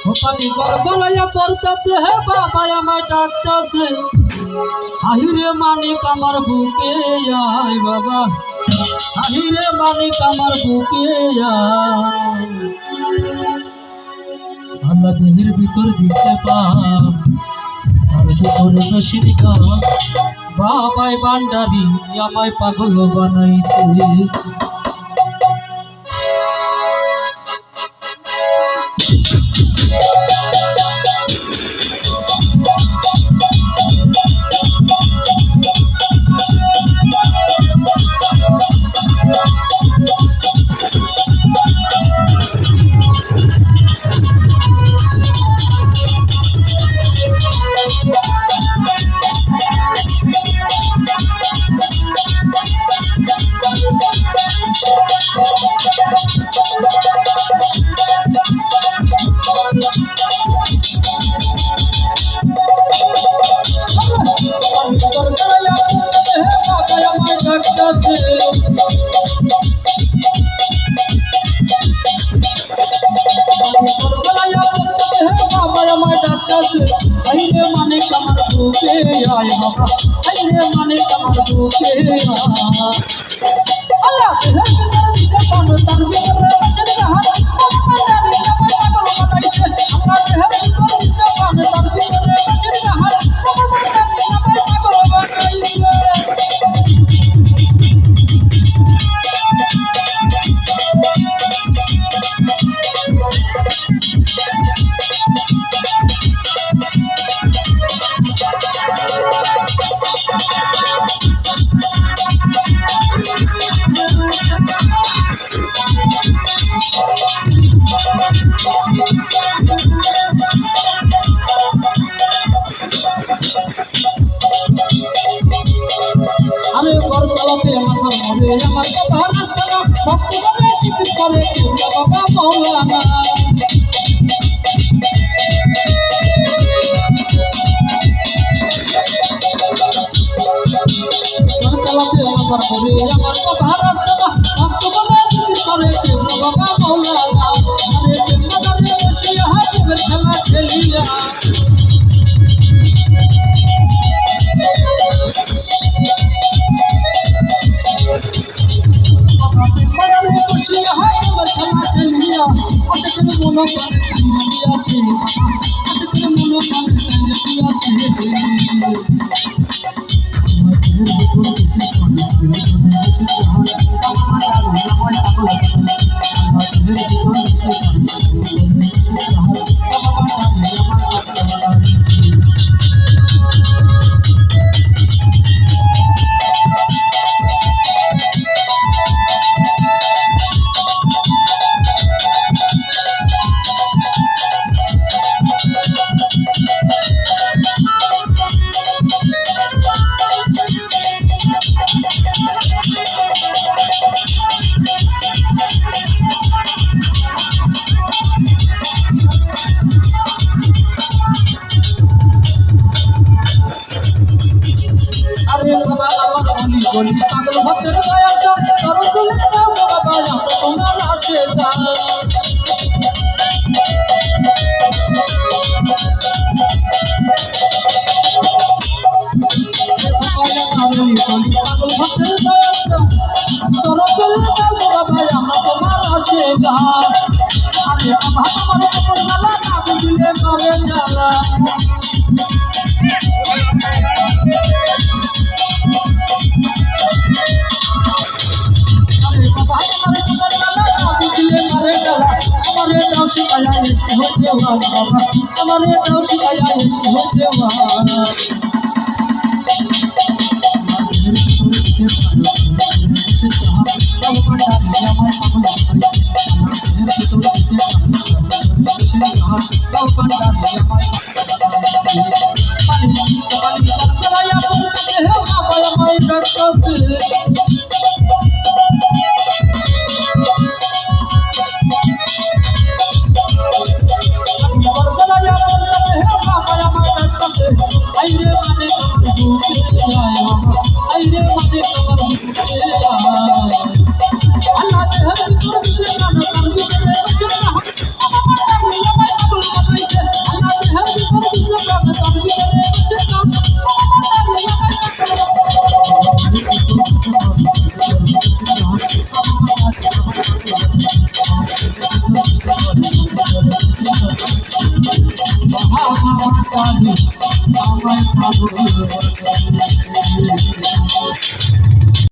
পানি গড়গড়াইয়া পড়তাছে হে বাবা আমায় ডাকতাছে আহিরে মানিক আমার বুকে আয় বাবা আহিরে মানিক আমার বুকে আয় আল্লাহ দেহের ভিতর দিতে পার আর ভিতরে নসির গান বাবাই বান্ডারি আমায় পাগল বানাইছে আইরে মানে কামার বুকে আয় বাবা আইরে মানে কামার বুকে আল্লাহ দেহের ভিতর দিতে পান তার ভিতরে বসে হাত বান্ডারি আমায় পাগল বানাইছে আল্লাহ দেহের ভিতর দিতে পান তার ভিতরে বসে হাত বান্ডারি আমায় পাগল বানাইছে আমি বরতলাতে মাথার মধ্যে আমার কথা রাস্তা ভক্ত করে জিকির করে বাবা মাওলানা বরতলাতে মাথার মধ্যে আমার কথা রাস্তা ভক্ত করে জিকির করে বাবা মাওলানা আরে জিন্নারে বসে হাতের খেলা খেলিয়া বলি পাগল ভক্তের দয়া তোর তুলে দাও বাবা আমরা তোমার আসে যা পাগল ভক্তের দয়া তোর তুলে দাও বাবা আমরা তোমার আসে যা আরে আমার তোমার জ্বালা না দিলে করে জ্বালা हमारे गाँव शिकाया होते Allah জানি আমার পাগল